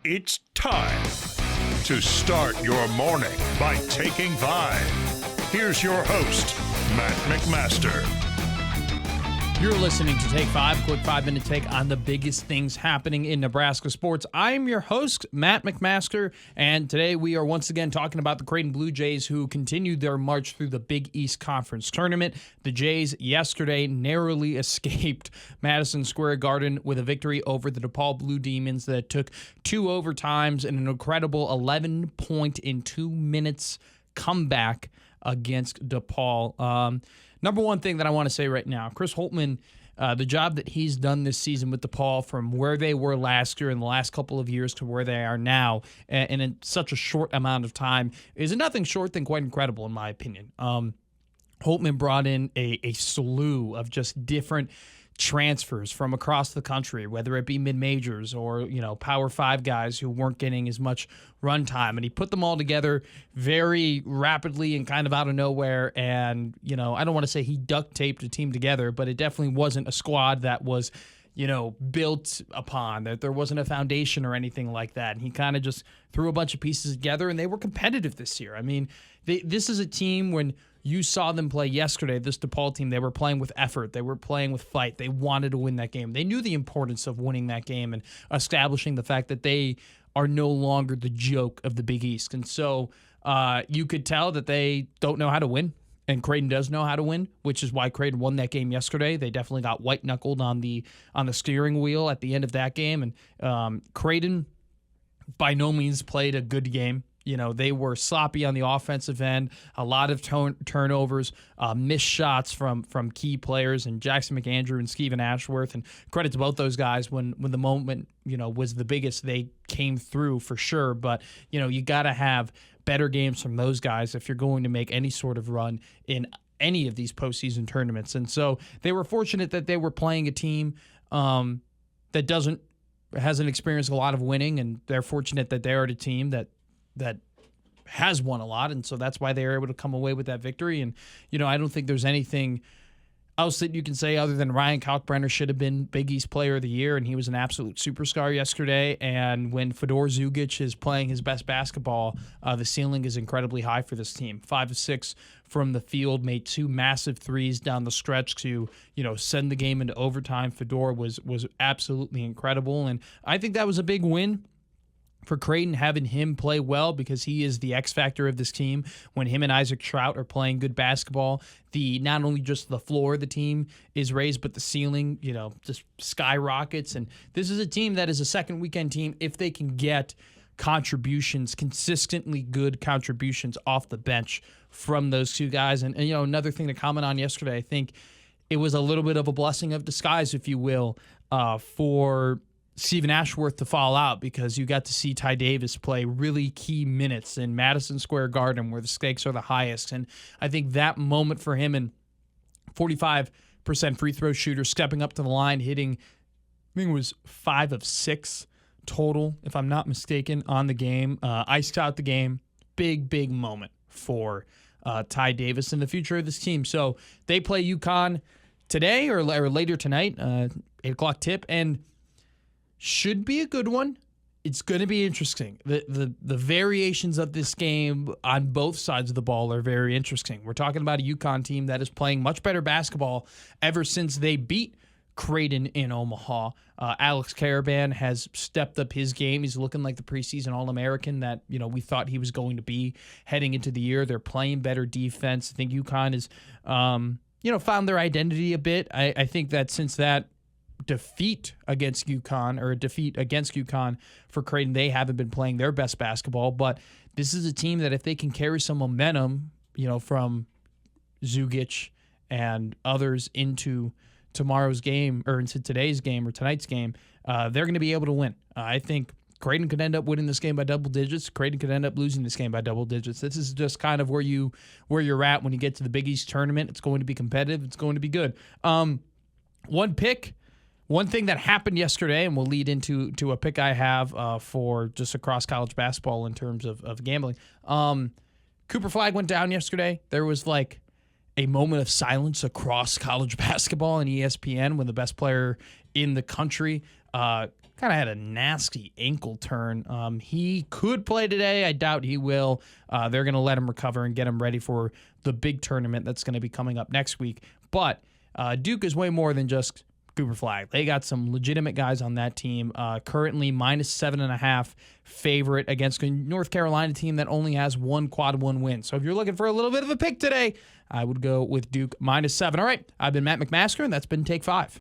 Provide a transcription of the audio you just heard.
It's time to start your morning by taking 5. Here's your host, Matt McMaster. You're listening to Take 5, quick 5-minute take on the biggest things happening in Nebraska sports. I'm your host, Matt McMaster, and today we are once again talking about the Creighton Blue Jays, who continued their march through the Big East Conference tournament. The Jays yesterday narrowly escaped Madison Square Garden with a victory over the DePaul Blue Demons that took 2 overtimes and an incredible 11-point in 2 minutes comeback against DePaul. Number one thing that I want to say right now, Chris Holtmann, the job that he's done this season with DePaul from where they were last year in the last couple of years to where they are now, and in such a short amount of time, is nothing short than quite incredible in my opinion. Holtmann brought in a slew of just different transfers from across the country, whether it be mid-majors or, Power 5 guys who weren't getting as much run time. And he put them all together very rapidly and kind of out of nowhere. And, I don't want to say he duct taped a team together, but it definitely wasn't a squad that was, built upon, that there wasn't a foundation or anything like that. And he kind of just threw a bunch of pieces together, and they were competitive this year. I mean, this is a team, when you saw them play yesterday, this DePaul team, they were playing with effort. They were playing with fight. They wanted to win that game. They knew the importance of winning that game and establishing the fact that they are no longer the joke of the Big East. And so you could tell that they don't know how to win. And Creighton does know how to win, which is why Creighton won that game yesterday. They definitely got white-knuckled on the steering wheel at the end of that game. And Creighton by no means played a good game. They were sloppy on the offensive end, a lot of turnovers, missed shots from key players, and Jackson McAndrew and Stephen Ashworth. And credit to both those guys, when the moment, was the biggest, they came through for sure. But, you got to have better games from those guys if you're going to make any sort of run in any of these postseason tournaments. And so they were fortunate that they were playing a team that hasn't experienced a lot of winning, and they're fortunate that they're at a team that has won a lot, and so that's why they were able to come away with that victory. And, I don't think there's anything else that you can say other than Ryan Kalkbrenner should have been Big East Player of the Year, and he was an absolute superstar yesterday. And when Fedor Zugic is playing his best basketball, the ceiling is incredibly high for this team. 5 of 6 from the field, made 2 massive threes down the stretch to, send the game into overtime. Fedor was absolutely incredible, and I think that was a big win for Creighton, having him play well, because he is the X factor of this team. When him and Isaac Trout are playing good basketball, not only just the floor of the team is raised, but the ceiling, just skyrockets. And this is a team that is a second weekend team if they can get contributions, consistently good contributions off the bench from those two guys. And another thing to comment on yesterday, I think it was a little bit of a blessing of disguise, if you will, for Stephen Ashworth to fall out, because you got to see Ty Davis play really key minutes in Madison Square Garden where the stakes are the highest. And I think that moment for him, and 45% free throw shooter, stepping up to the line, hitting, I think it was 5 of 6 total, if I'm not mistaken, on the game. Iced out the game. Big moment for Ty Davis and the future of this team. So they play UConn today or later tonight, 8 o'clock tip, and should be a good one. It's going to be interesting. The variations of this game on both sides of the ball are very interesting. We're talking about a UConn team that is playing much better basketball ever since they beat Creighton in Omaha. Alex Caravan has stepped up his game. He's looking like the preseason All-American that we thought he was going to be heading into the year. They're playing better defense. I think UConn has found their identity a bit. I think that since that defeat against UConn for Creighton, they haven't been playing their best basketball. But this is a team that if they can carry some momentum, from Zugic and others into tomorrow's game, or into today's game or tonight's game, they're going to be able to win. I think Creighton could end up winning this game by double digits. Creighton could end up losing this game by double digits. This is just kind of where you're at when you get to the Big East tournament. It's going to be competitive. It's going to be good. One thing that happened yesterday, and we'll lead into a pick I have for just across college basketball in terms of gambling. Cooper Flag went down yesterday. There was like a moment of silence across college basketball and ESPN when the best player in the country kind of had a nasty ankle turn. He could play today. I doubt he will. They're going to let him recover and get him ready for the big tournament that's going to be coming up next week. But Duke is way more than just Cooper Flagg. They got some legitimate guys on that team. Currently -7.5 favorite against a North Carolina team that only has one quad one win. So if you're looking for a little bit of a pick today, I would go with Duke -7. All right, I've been Matt McMaster, and that's been Take 5.